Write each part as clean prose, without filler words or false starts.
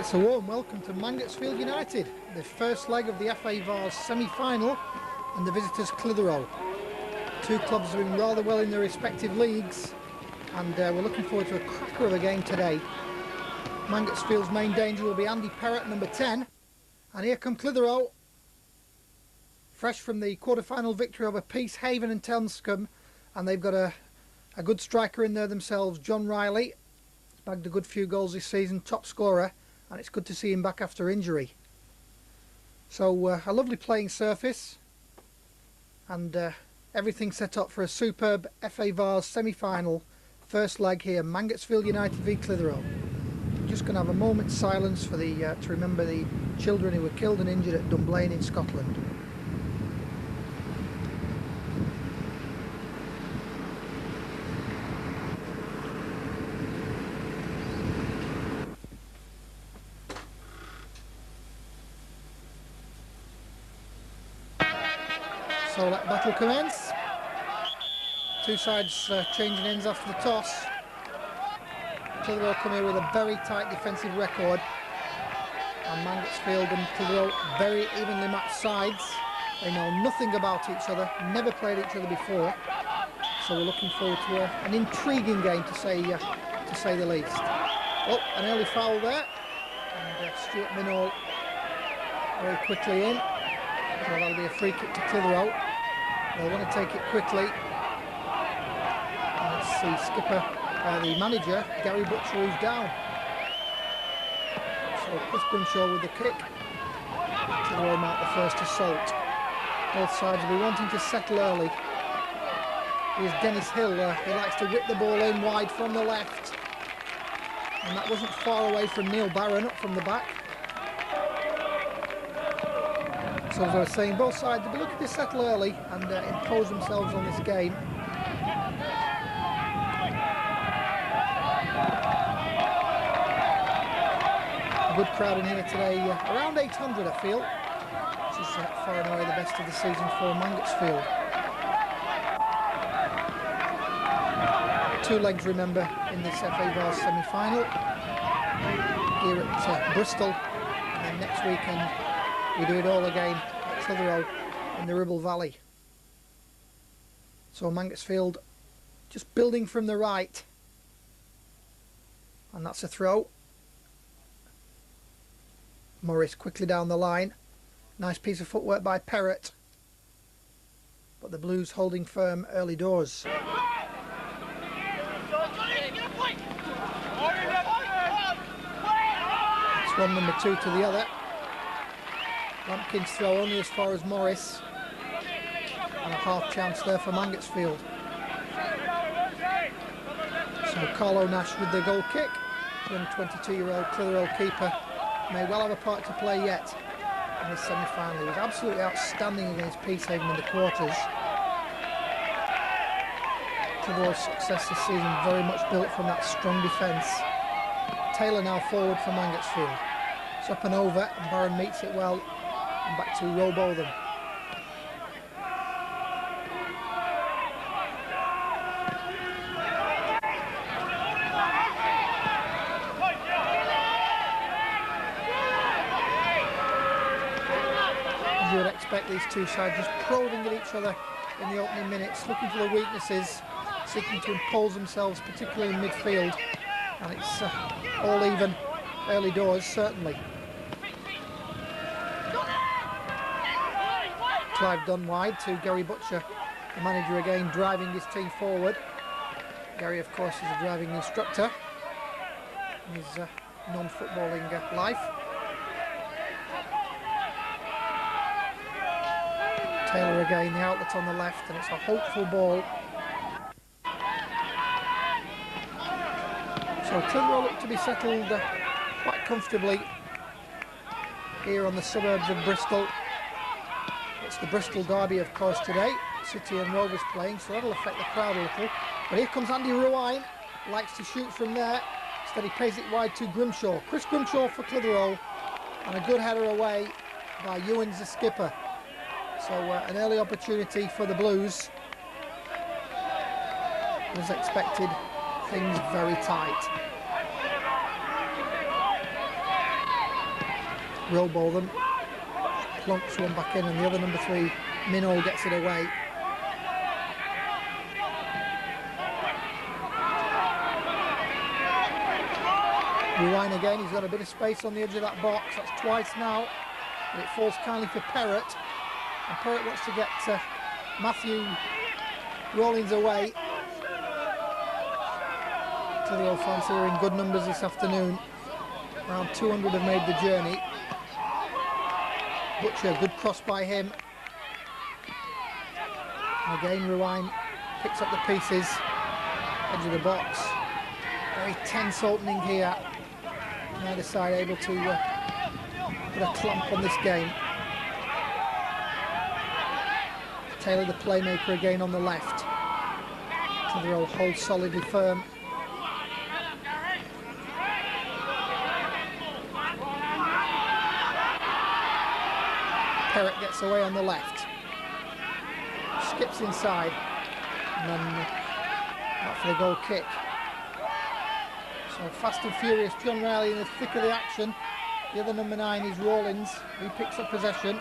It's a warm welcome to Mangotsfield United, the first leg of the FA Vars semi-final and the visitors Clitheroe. Two clubs are doing rather well in their respective leagues, and we're looking forward to a cracker of a game today. Mangotsfield's main danger will be Andy Perrott, number 10, and here come Clitheroe, fresh from the quarter-final victory over Peacehaven and Telscombe, and they've got a good striker in there themselves, John Riley. He's bagged a good few goals this season, top scorer, and it's good to see him back after injury. So a lovely playing surface, and everything set up for a superb FA Vars semi-final first leg here, Mangotsfield United v Clitheroe. I'm just going to have a moment's silence for the to remember the children who were killed and injured at Dunblane in Scotland. So let battle commence. Two sides changing ends after the toss. Clitheroe come here with a very tight defensive record, and Mangotsfield and Clitheroe very evenly matched sides. They know nothing about each other, never played each other before, so we're looking forward to an intriguing game to say the least. Oh, an early foul there, and Stuart Minall very quickly in. So that'll be a free kick to Clitheroe. They'll want to take it quickly. And let's see, the manager, Gary Butcher, who's down. So Chris Grimshaw with the kick. Clitheroe mark the first assault. Both sides will be wanting to settle early. Here's Dennis Hill. He likes to whip the ball in wide from the left. And that wasn't far away from Neil Barron up from the back. So as I was saying, both sides will be looking to settle early and impose themselves on this game. A good crowd in here today, around 800 I feel, which is far and away the best of the season for Mangotsfield. Two legs, remember, in this FA Vars semi-final here at Bristol, and then next weekend we do it all again at Clitheroe in the Ribble Valley. So Mangotsfield just building from the right, and that's a throw. Morris quickly down the line. Nice piece of footwork by Perrott, but the Blues holding firm early doors. It's one number 2 to the other. Lampkin's throw only as far as Morris, and a half chance there for Mangotsfield. So Carlo Nash with the goal kick. Young 22-year-old Clitheroe keeper may well have a part to play yet in this semi-final. He was absolutely outstanding against Peacehaven in the quarters. Clitheroe's success this season very much built from that strong defence. Taylor now forward for Mangotsfield. It's up and over, and Barron meets it well. And back to Robo them. As you would expect, these two sides just probing at each other in the opening minutes, looking for the weaknesses, seeking to impose themselves, particularly in midfield. And it's all even early doors, certainly. Clive done wide to Gary Butcher, the manager again driving his team forward. Gary, of course, is a driving instructor in his non-footballing life. Taylor again, the outlet on the left, and it's a hopeful ball. So Clitheroe look to be settled quite comfortably here on the suburbs of Bristol. It's the Bristol derby, of course, today. City and Rovers playing, so that'll affect the crowd a little. But here comes Andy Ruine, likes to shoot from there. Instead he pays it wide to Grimshaw. Chris Grimshaw for Clitheroe, and a good header away by Ewans, the skipper. So an early opportunity for the Blues. As expected, things very tight. roll them, plonks one back in, and the other number 3, Minnow, gets it away. Rewine again, he's got a bit of space on the edge of that box, that's twice now, but it falls kindly for Perrott, and Perrott wants to get Matthew Rawlins away. Clitheroe fans here in good numbers this afternoon, around 200 have made the journey. Butcher, good cross by him. And again, Rewine picks up the pieces, edge of the box. Very tense opening here. Neither side able to put a clamp on this game. Taylor, the playmaker, again on the left. Clitheroe holds solidly firm. Perrott gets away on the left. Skips inside. And then out for the goal kick. So fast and furious, John Riley in the thick of the action. The other number 9 is Rawlins. He picks up possession.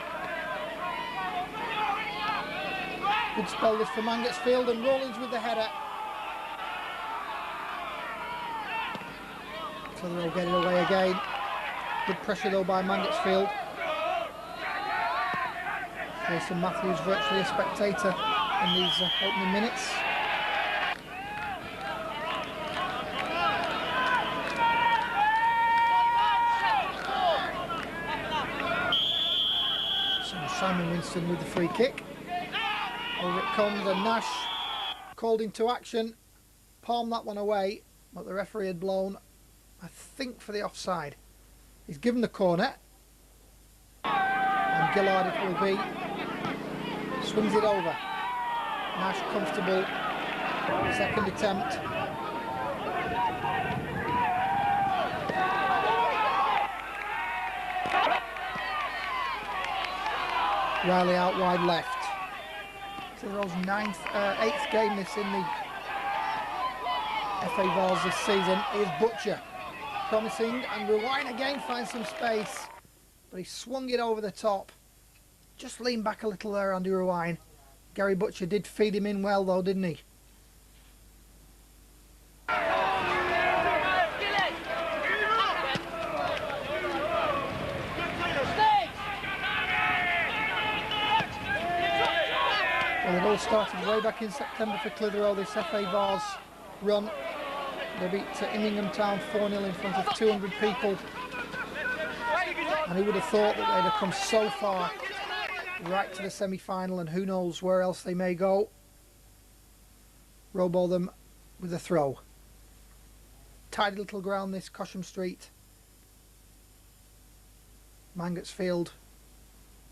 Good spell this for Mangotsfield, and Rawlins with the header. So they'll get it away again. Good pressure though by Mangotsfield. Jason Matthews virtually a spectator in these opening minutes. Simon Winston with the free kick. Over it comes, and Nash called into action. Palmed that one away, but the referee had blown, I think, for the offside. He's given the corner. And Gillard it will be. Swings it over. Nash comfortable. Second attempt. Riley out wide left. Clitheroe's 8th game this in the FA Vars this season. Here's Butcher. Promising, and Rewine again finds some space. But he swung it over the top. Just leaned back a little there, Andy Rewine. Gary Butcher did feed him in well though, didn't he? Well, it all started way back in September for Clitheroe, this FA Vars run. They beat Immingham Town 4-0 in front of 200 people. And who would have thought that they'd have come so far, right to the semi-final, and who knows where else they may go. Robo them with a throw. Tidy little ground this, Cosham Street. Mangotsfield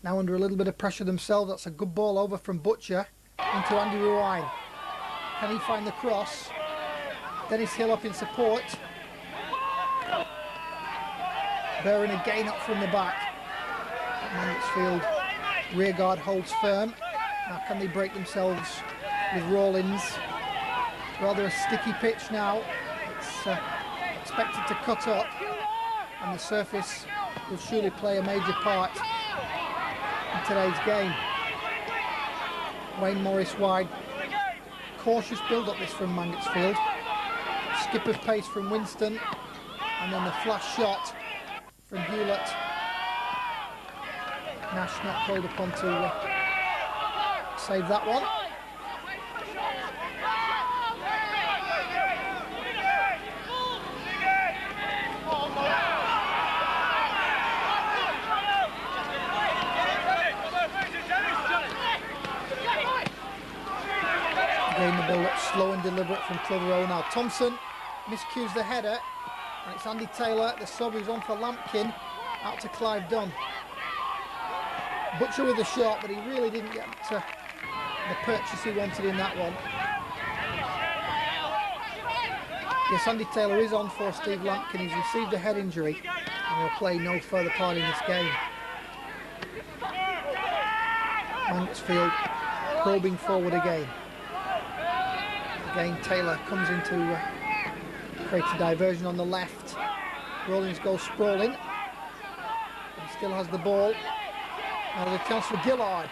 now under a little bit of pressure themselves. That's a good ball over from Butcher into Andy Rewine. Can he find the cross? Dennis Hill up in support. Bearing again up from the back. Mangotsfield rearguard holds firm. Now can they break themselves with Rawlins? Rather a sticky pitch now. It's expected to cut up, and the surface will surely play a major part in today's game. Wayne Morris wide. Cautious build-up this from Mangotsfield. Skipper's pace from Winston, and then the flash shot from Hewlett. Nash not called upon to save that one. Again the build-up slow and deliberate from Clitheroe. Now Thompson miscues the header, and it's Andy Taylor, the sub, who's on for Lampkin, out to Clive Dunn. Butcher with the shot, but he really didn't get the purchase he wanted in that one. Yes, Andy Taylor is on for Steve Lampkin. He's received a head injury and will play no further part in this game. Mangotsfield probing forward again. Again, Taylor comes in to create a diversion on the left. Rawlins goes sprawling. He still has the ball. Now there's a chance for Gillard.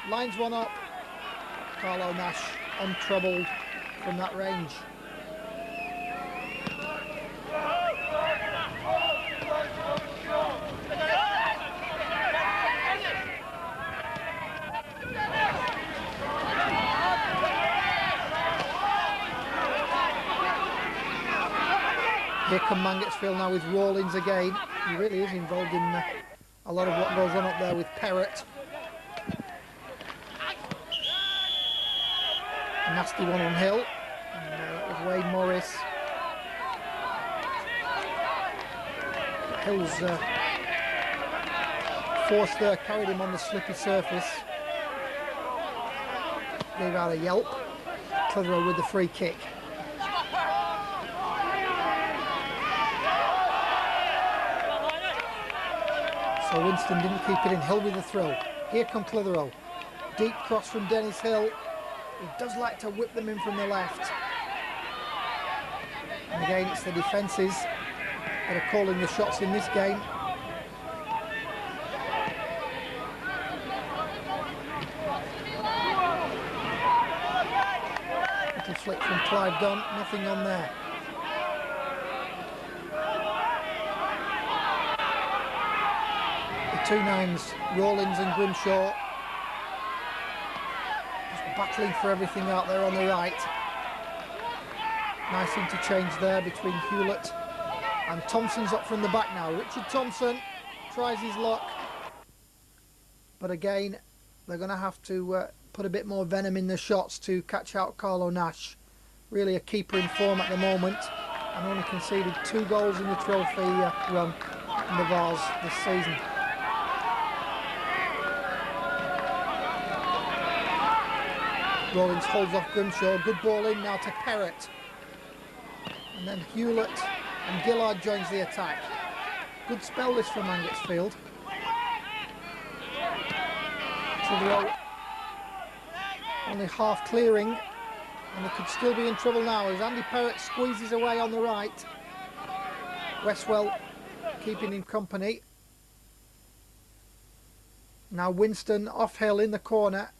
Lines one up. Carlo Nash untroubled from that range. Here come Mangotsfield now with Rawlins again. He really is involved in a lot of what goes on up there with Perrott. A nasty one on Hill. And that was Wade Morris. Hill's force there carried him on the slippy surface. Gave out a yelp. Clitheroe with the free kick. So Winston didn't keep it in. Hill with the throw. Here come Clitheroe. Deep cross from Dennis Hill. He does like to whip them in from the left. And again, it's the defences that are calling the shots in this game. Little flick from Clive Dunn. Nothing on there. Two nines, Rawlins and Grimshaw, just battling for everything out there on the right. Nice interchange there between Hewlett and Thompson's up from the back now. Richard Thompson tries his luck, but again they're going to have to put a bit more venom in the shots to catch out Carlo Nash. Really a keeper in form at the moment, and only conceded 2 goals in the trophy run in the Vars this season. Rawlins holds off Grimshaw, good ball in now to Perrott. And then Hewlett and Gillard joins the attack. Good spell this for Mangotsfield. Clitheroe only half clearing, and they could still be in trouble now as Andy Perrott squeezes away on the right. Westwell keeping him company. Now Winston off Hill in the corner.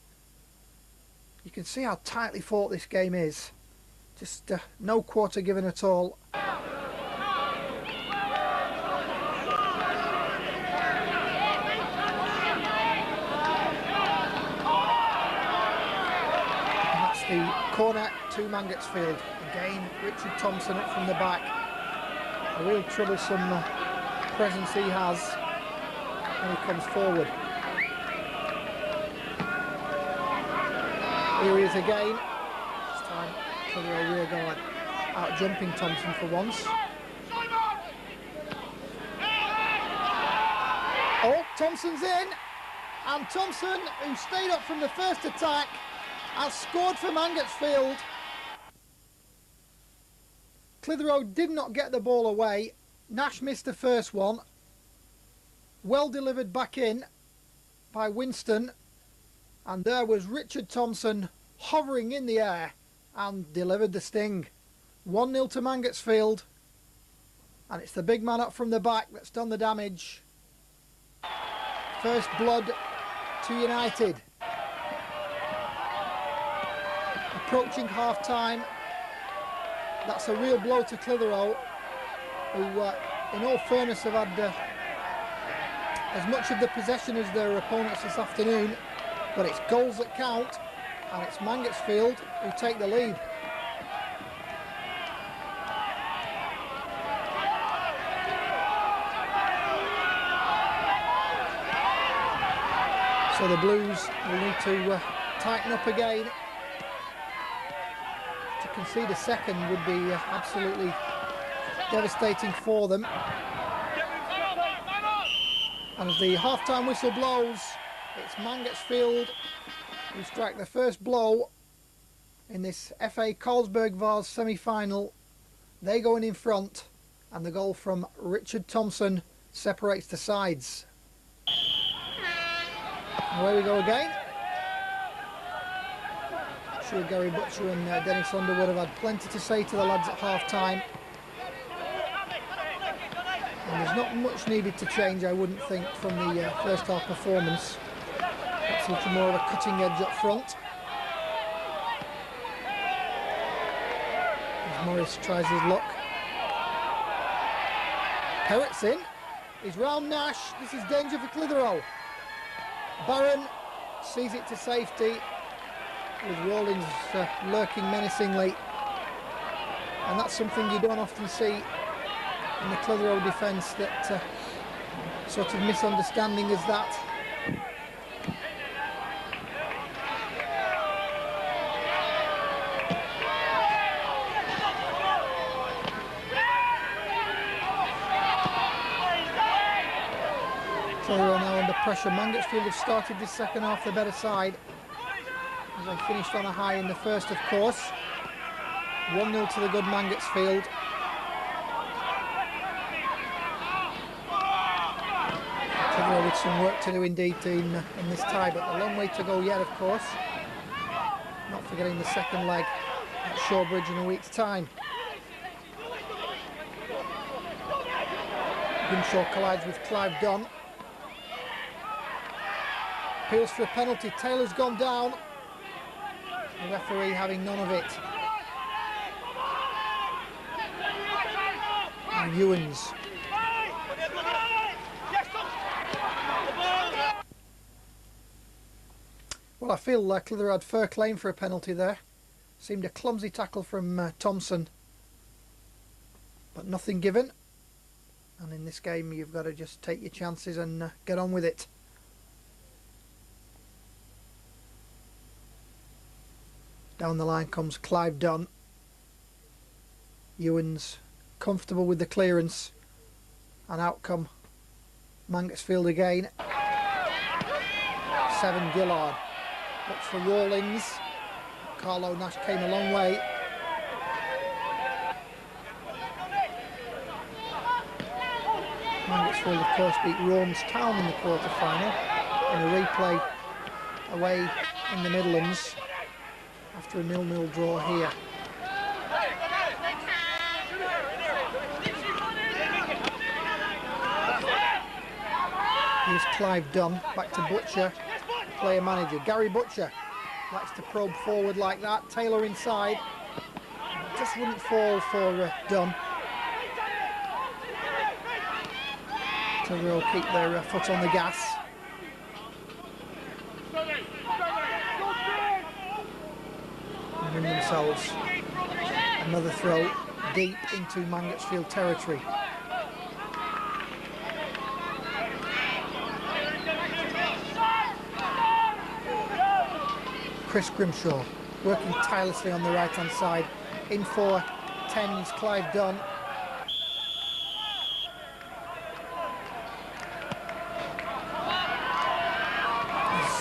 You can see how tightly fought this game is. Just no quarter given at all. And that's the corner to Mangotsfield. Again, Richard Thompson up from the back. A real troublesome presence he has when he comes forward. Here he is again. This time Clitheroe rear guard out jumping Thompson for once. Oh, Thompson's in, and Thompson, who stayed up from the first attack, has scored for Mangotsfield. Clitheroe did not get the ball away. Nash missed the first one. Well delivered back in by Winston. And there was Richard Thompson hovering in the air and delivered the sting. 1-0 to Mangotsfield. And it's the big man up from the back that's done the damage. First blood to United. Approaching half time. That's a real blow to Clitheroe, who in all fairness have had as much of the possession as their opponents this afternoon. But it's goals that count, and it's Mangotsfield who take the lead. So the Blues will need to tighten up again. To concede a second would be absolutely devastating for them. And as the half-time whistle blows, it's Mangotsfield who strike the first blow in this FA Carlsberg Vars semi-final. They going in front, and the goal from Richard Thompson separates the sides. Away we go again. I'm sure Gary Butcher and Dennis Underwood have had plenty to say to the lads at half-time. And there's not much needed to change, I wouldn't think, from the first half performance. Perhaps a little more of a cutting edge up front. As Morris tries his luck. Perrett's in. He's round Nash. This is danger for Clitheroe. Barron sees it to safety, with Rawlins lurking menacingly. And that's something you don't often see in the Clitheroe defence, that sort of misunderstanding as that. Clitheroe now under pressure. Mangotsfield have started this second half the better side, as they finished on a high in the first, of course. 1-0 to the good Mangotsfield. Clitheroe with some work to do indeed in this tie, but a long way to go yet, of course. Not forgetting the second leg at Shawbridge in a week's time. Grimshaw collides with Clive Dunn. Appeals for a penalty. Taylor's gone down. The referee having none of it. And Ewens. Well, I feel Clitheroe had fair claim for a penalty there. Seemed a clumsy tackle from Thompson, but nothing given. And in this game, you've got to just take your chances and get on with it. Down the line comes Clive Dunn. Ewens comfortable with the clearance, and out come Mangotsfield again. 7 Gillard. Looks for Rawlins. Carlo Nash came a long way. Mangotsfield, of course, beat Town in the quarter-final in a replay away in the Midlands after a 0-0 draw here. Here's Clive Dunn, back to Butcher, player manager. Gary Butcher likes to probe forward like that. Taylor inside, just wouldn't fall for Dunn. Clitheroe keep their foot on the gas. And win themselves another throw deep into Mangotsfield territory. Chris Grimshaw working tirelessly on the right hand side. In for 10's Clive Dunn.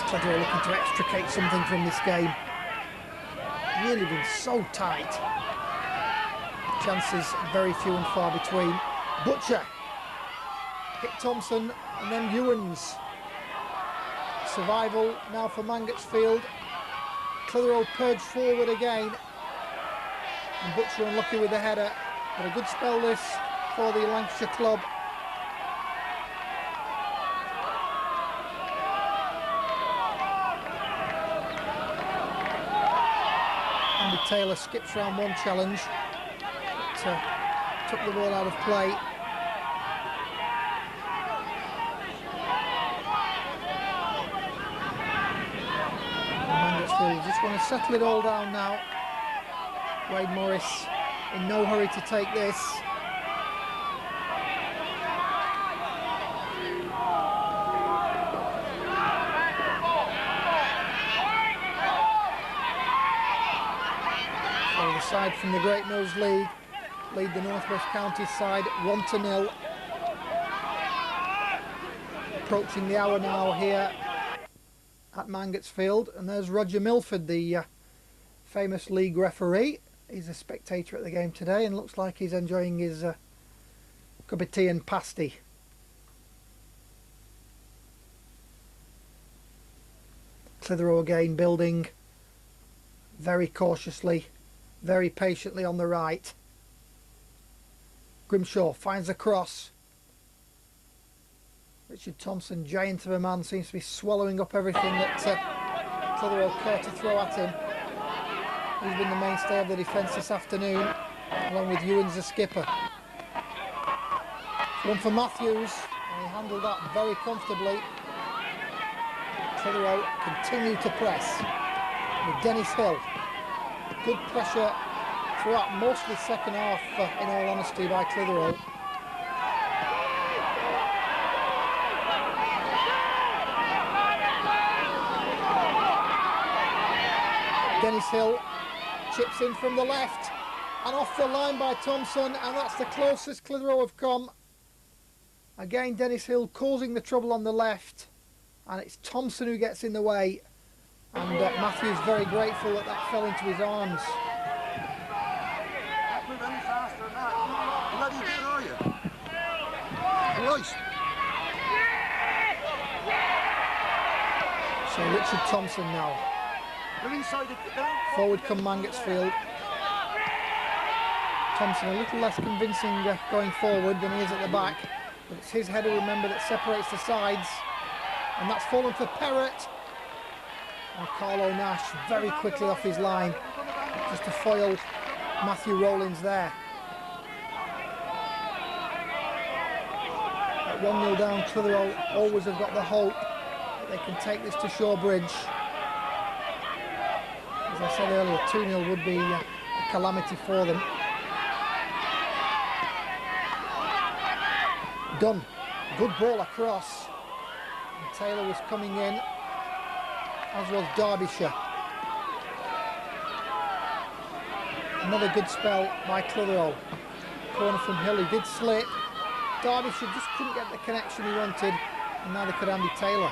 Clitheroe looking to extricate something from this game. Really been so tight. Chances very few and far between. Butcher hit Thompson and then Ewens. Survival now for Mangotsfield. Clitheroe purged forward again, and Butcher unlucky with the header, but a good spell this for the Lancashire club. Andy Taylor skips round one challenge, but took the ball out of play. Just want to settle it all down now. Wade Morris in no hurry to take this. So the side from the Great Mills League lead the North West Counties side 1-0. Approaching the hour now here at Mangotsfield, and there's Roger Milford, the famous league referee. He's a spectator at the game today and looks like he's enjoying his cup of tea and pasty. Clitheroe again building very cautiously, very patiently on the right. Grimshaw finds a cross. Richard Thompson, giant of a man, seems to be swallowing up everything that Clitheroe care to throw at him. He's been the mainstay of the defence this afternoon, along with Ewins the skipper. One for Matthews, and he handled that very comfortably. Clitheroe continue to press with Dennis Hill. Good pressure throughout most of the second half, in all honesty, by Clitheroe. Dennis Hill chips in from the left and off the line by Thompson, and that's the closest Clitheroe have come. Again, Dennis Hill causing the trouble on the left, and it's Thompson who gets in the way, and Matthews very grateful that that fell into his arms. So Richard Thompson now. Forward come Mangotsfield. Thompson a little less convincing going forward than he is at the back, but it's his header, remember, that separates the sides, and that's fallen for Perrott. And Carlo Nash very quickly off his line just to foil Matthew Rowlands there. At 1-0 down, Clitheroe always have got the hope that they can take this to Shawbridge. As I said earlier, 2-0 would be a calamity for them. Dunn, good ball across. And Taylor was coming in, as was Derbyshire. Another good spell by Clitheroe. Corner from Hill, he did slip. Derbyshire just couldn't get the connection he wanted, and neither could Andy Taylor.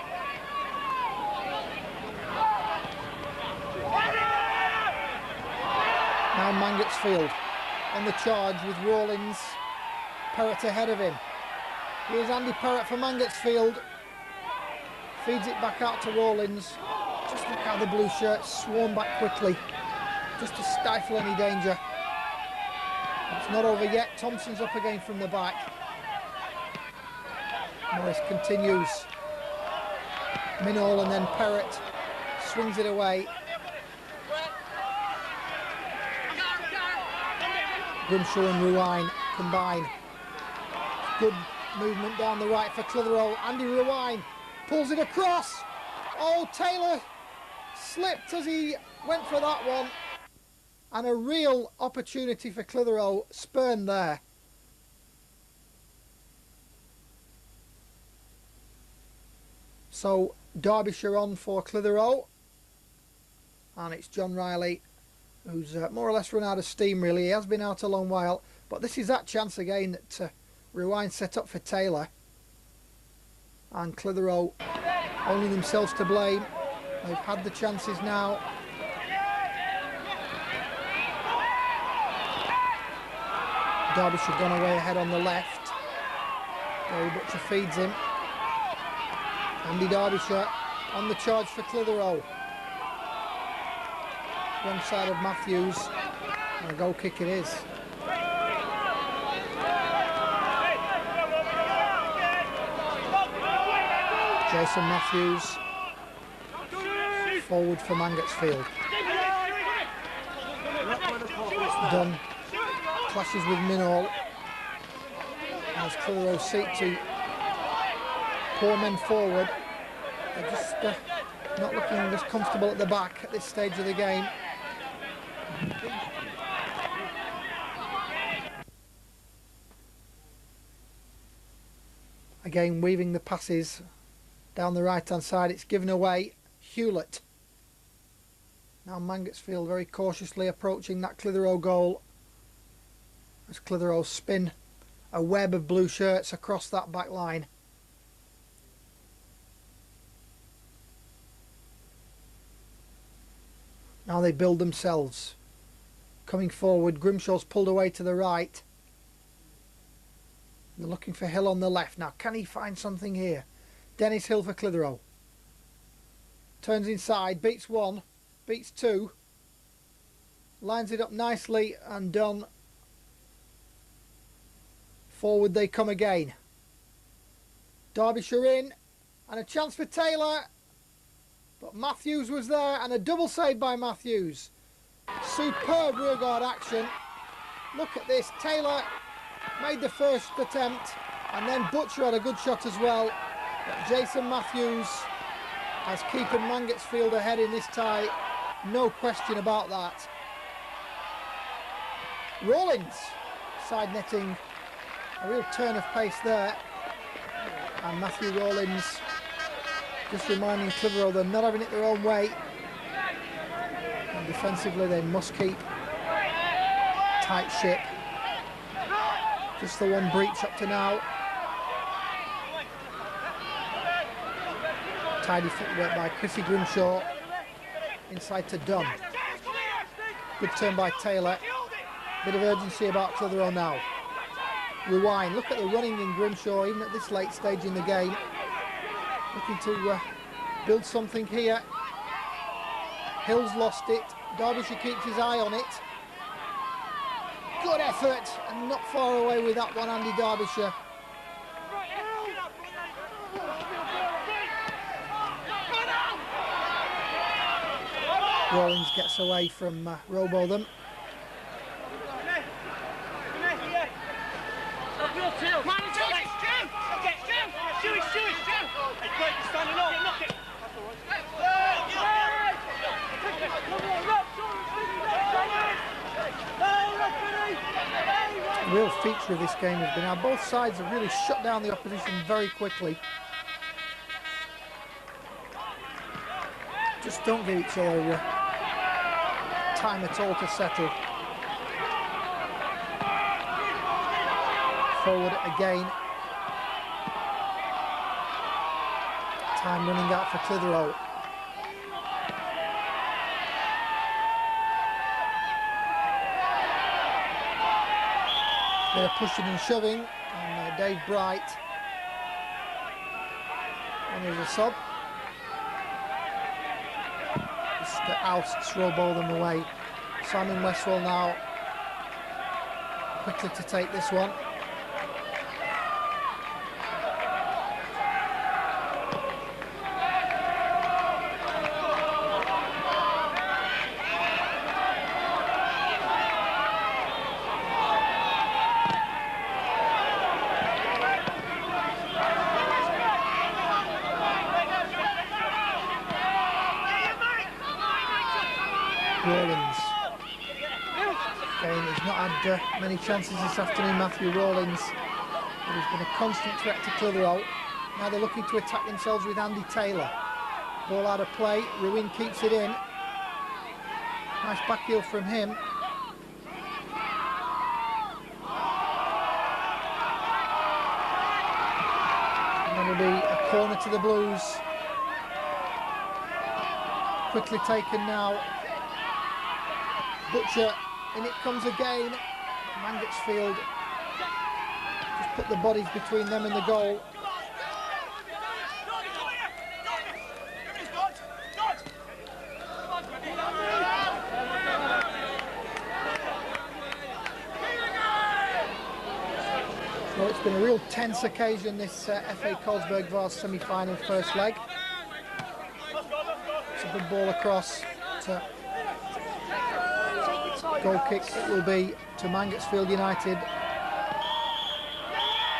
Now Mangotsfield on the charge with Rawlins, Perrott ahead of him. Here's Andy Perrott for Mangotsfield. Feeds it back out to Rawlins. Just look how the blue shirts swarm back quickly, just to stifle any danger. It's not over yet. Thompson's up again from the back. Morris continues. Minall and then Perrott swings it away. Grimshaw and Ruine combine. Good movement down the right for Clitheroe. Andy Ruine pulls it across. Oh, Taylor slipped as he went for that one. And a real opportunity for Clitheroe spurned there. So Derbyshire on for Clitheroe. And it's John Riley, who's more or less run out of steam really. He has been out a long while, but this is that chance again that Ruine set up for Taylor. And Clitheroe only themselves to blame. They've had the chances now. Derbyshire gone away ahead on the left. Gary Butcher feeds him. Andy Derbyshire on the charge for Clitheroe. Wrong side of Matthews, and a goal kick it is. Jason Matthews forward for Mangotsfield. Dunn clashes with Minall as Clitheroe seek to pour men forward. They're just not looking as comfortable at the back at this stage of the game. Again, weaving the passes down the right hand side, it's given away. Hewlett. Now Mangotsfield very cautiously approaching that Clitheroe goal as Clitheroe spin a web of blue shirts across that back line. Now they build themselves. Coming forward, Grimshaw's pulled away to the right. They're looking for Hill on the left. Now, can he find something here? Dennis Hill for Clitheroe. Turns inside, beats one, beats two. Lines it up nicely and done. Forward they come again. Derbyshire in, and a chance for Taylor, but Matthews was there, and a double save by Matthews. Superb rearguard action. Look at this, Taylor made the first attempt, and then Butcher had a good shot as well. But Jason Matthews has keeping Mangotsfield ahead in this tie, no question about that. Rawlins side netting, a real turn of pace there, and Matthew Rawlins just reminding Clitheroe they're not having it their own way, and defensively they must keep tight ship. Just the one breach up to now. Tidy footwork by Chrissy Grimshaw, inside to Dunn. Good turn by Taylor. Bit of urgency about Clitheroe now. Rewind, look at the running in Grimshaw even at this late stage in the game. Looking to build something here. Hill's lost it, Derbyshire keeps his eye on it. Good effort, and not far away with that one, Andy Derbyshire. Rawlins gets away from Robotham. The real feature of this game has been how both sides have really shut down the opposition very quickly. Just don't give each other time at all to settle. Forward again. Time running out for Clitheroe. They're pushing and shoving, and Dave Bright on as a sub. Just ousts Robotham away. Simon Westwell now quickly to take this one. Rawlins. Again, he's not had many chances this afternoon, Matthew Rawlins, but he's been a constant threat to Clitheroe. Now they're looking to attack themselves with Andy Taylor. Ball out of play, Ruin keeps it in. Nice back heel from him. And then it'll be a corner to the Blues. Quickly taken now. Butcher, in it comes again. Mangotsfield just put the bodies between them and the goal. So it's been a real tense occasion, this FA Colesberg Vase semi-final first leg. It's a good ball across to goal kick, it will be to Mangotsfield United.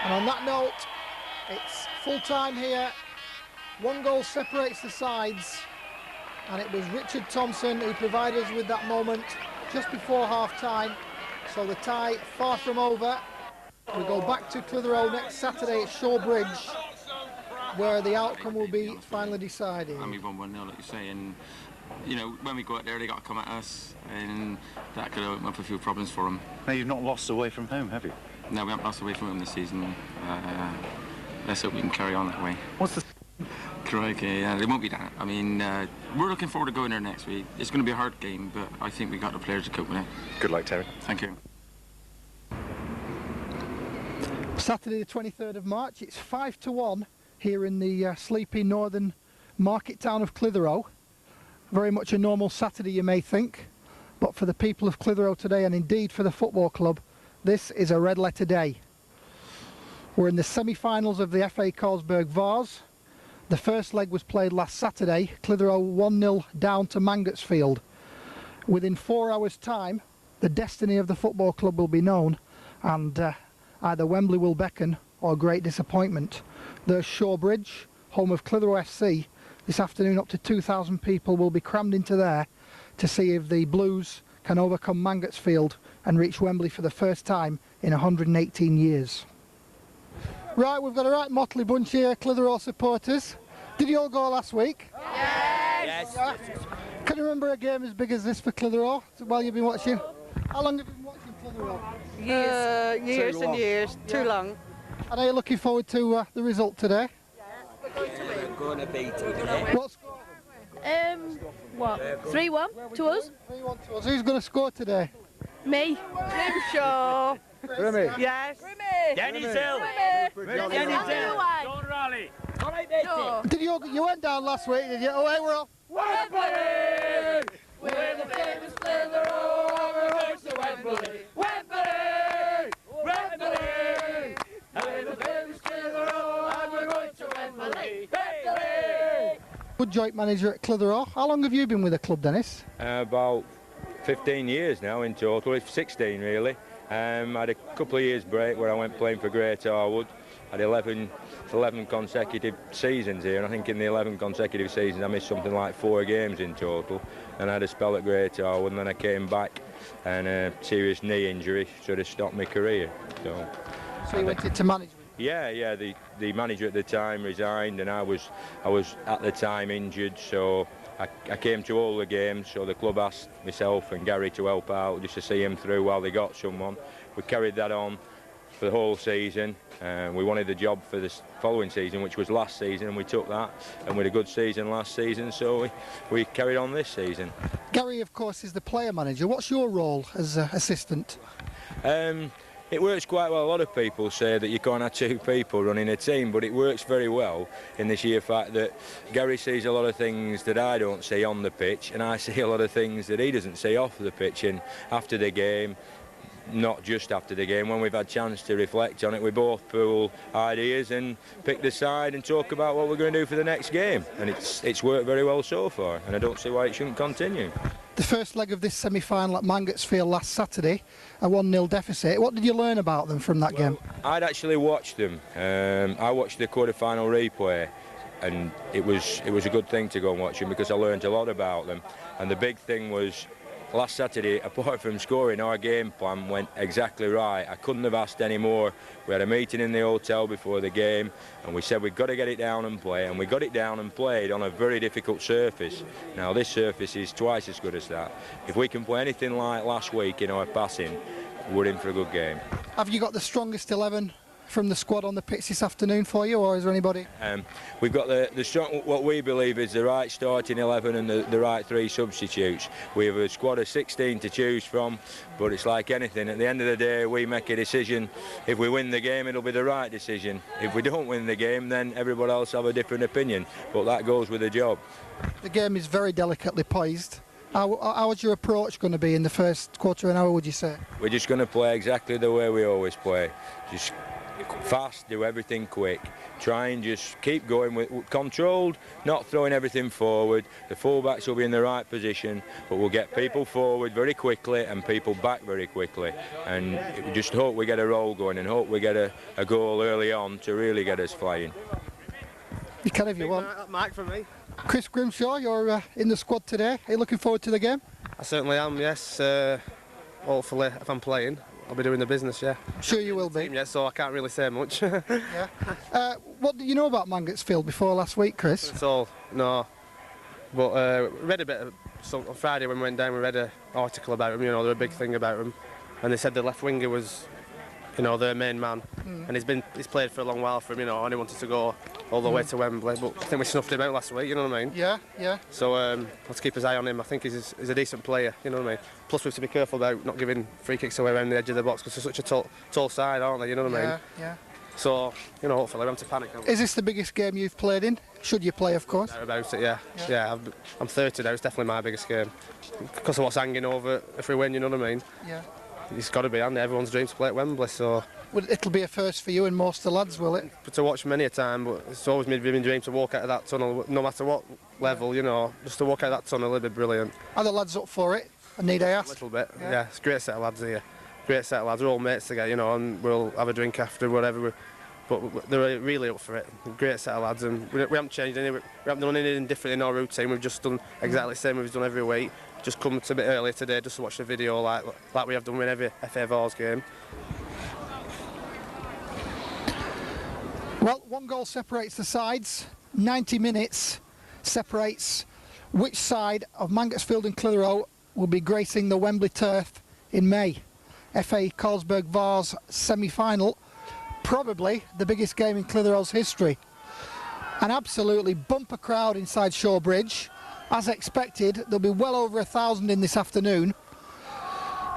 And on that note, it's full time here. One goal separates the sides, and it was Richard Thompson who provided us with that moment just before half time. So the tie far from over. We go back to Clitheroe next Saturday at Shawbridge, where the outcome will be finally decided. And we won 1-0, like you say, and you know, when we go out there, they got to come at us, and that could open up a few problems for them. Now, you've not lost away from home, have you? No, we haven't lost away from home this season. Let's hope we can carry on that way. What's the... Crikey, yeah, it won't be that. I mean, we're looking forward to going there next week. It's going to be a hard game, but I think we got the players to cope with it. Good luck, Terry. Thank you. Saturday the 23rd of March, it's 5-1 here in the sleepy northern market town of Clitheroe. Very much a normal Saturday, you may think, but for the people of Clitheroe today, and indeed for the football club, this is a red letter day. We're in the semi-finals of the FA Carlsberg Vase. The first leg was played last Saturday, Clitheroe 1-0 down to Mangotsfield. Within 4 hours' time, the destiny of the football club will be known, and either Wembley will beckon or great disappointment. There's Shawbridge, home of Clitheroe FC. This afternoon up to 2,000 people will be crammed into there to see if the Blues can overcome Mangotsfield and reach Wembley for the first time in 118 years. Right, we've got a right motley bunch here, Clitheroe supporters. Did you all go last week? Yes! Yeah. Can you remember a game as big as this for Clitheroe while you've been watching? How long have you been watching Clitheroe? Years and years, too long. And are you looking forward to the result today? We're going to beat them today. What score? What? 3-1 to us? 3-1 to us. Who's going to score today? Me. Shaw. Remy. Yes. Dennis Hill. Dennis Hill. Don't rally. All right, No. Did you went down last week, did you? Oh, hey, we're off. Wembley! We're the famous Clitheroe, we're going to Wembley! Wembley! Wembley! We're the famous Clitheroe, and we're going to Wembley! Wembley! Good joint manager at Clitheroe. How long have you been with the club, Dennis? About 15 years now in total, it's 16 really. I had a couple of years break where I went playing for Great Harwood. I had 11 consecutive seasons here, and I think in the 11 consecutive seasons I missed something like 4 games in total. And I had a spell at Great Harwood, and then I came back and a serious knee injury sort of stopped my career. So you went into management? Yeah, the manager at the time resigned, and I was at the time injured, so I came to all the games, so the club asked myself and Gary to help out just to see him through while they got someone. We carried that on for the whole season. We wanted the job for the following season, which was last season, and we took that, and we had a good season last season, so we carried on this season. Gary, of course, is the player manager. What's your role as assistant? It works quite well. A lot of people say that you can't have 2 people running a team, but it works very well in the sheer fact that Gary sees a lot of things that I don't see on the pitch, and I see a lot of things that he doesn't see off the pitch. And after the game, not just after the game, when we've had a chance to reflect on it, we both pool ideas and pick the side and talk about what we're going to do for the next game. And it's worked very well so far, and I don't see why it shouldn't continue. The first leg of this semi-final at Mangotsfield last Saturday, a 1-0 deficit. What did you learn about them from that game? I'd actually watched them. I watched the quarter-final replay, and it was a good thing to go and watch them because I learned a lot about them. And the big thing was, last Saturday, apart from scoring, our game plan went exactly right. I couldn't have asked any more. We had a meeting in the hotel before the game, and we said we've got to get it down and play, and we got it down and played on a very difficult surface. Now this surface is twice as good as that. If we can play anything like last week in our passing, we're in for a good game. Have you got the strongest 11 from the squad on the pitch this afternoon for you, or is there anybody? We've got the strong, what we believe is the right starting 11 and the right 3 substitutes. We have a squad of 16 to choose from, but it's like anything. At the end of the day, we make a decision. If we win the game, it'll be the right decision. If we don't win the game, then everybody else have a different opinion. But that goes with the job. The game is very delicately poised. How is your approach going to be in the first quarter of an hour, would you say? We're just going to play exactly the way we always play. Just fast, do everything quick, try and just keep going with controlled, not throwing everything forward. The fullbacks will be in the right position, but we'll get people forward very quickly and people back very quickly, and just hope we get a roll going and hope we get a goal early on to really get us flying. You can if you want. Mike from me. Chris Grimshaw, you're in the squad today. Are you looking forward to the game? I certainly am, yes. Hopefully, if I'm playing, I'll be doing the business, yeah. I'm sure you will be. Yeah, so I can't really say much. Yeah. What did you know about Mangotsfield before last week, Chris? It's all, no. But read a bit on Friday when we went down, we read an article about them, you know, they're a big thing about them. And they said the left winger was, you know, their main man. And he's played for a long while for him, you know, and he wanted to go all the way to Wembley. But I think we snuffed him out last week, you know what I mean? Yeah. So let's keep his eye on him. I think he's a decent player, you know what I mean? Plus we have to be careful about not giving free kicks away around the edge of the box because they're such a tall side, aren't they, you know what I mean? Yeah. So, you know, hopefully we don't have to panic. Is this the biggest game you've played in? Should you play, of course? About it, yeah. I'm 30 now, it's definitely my biggest game. Because of what's hanging over if we win, you know what I mean? Yeah. it's got to be, and everyone's dream to play at Wembley. So Well, it'll be a first for you and most of the lads, will it? to watch many a time, but it's always been my dream to walk out of that tunnel, no matter what level, you know. Just to walk out of that tunnel, it'd be brilliant. Are the lads up for it? I need I A ask. little bit, yeah. It's a great set of lads here. Great set of lads. We're all mates together, you know, and we'll have a drink after, whatever. But they're really up for it. Great set of lads, and we haven't changed any. We haven't done anything different in our routine. We've just done exactly the same we've done every week. Just come a bit earlier today just to watch the video like we have done with every FA Vars game. Well, one goal separates the sides. 90 minutes separates which side of Mangotsfield and Clitheroe will be gracing the Wembley turf in May. FA Carlsberg Vars semi-final, probably the biggest game in Clitheroe's history. An absolutely bumper crowd inside Shawbridge. As expected, there'll be well over 1,000 in this afternoon.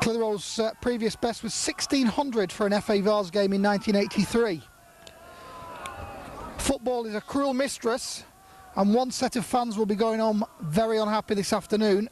Clitheroe's previous best was 1,600 for an FA Vars game in 1983. Football is a cruel mistress, and one set of fans will be going home very unhappy this afternoon,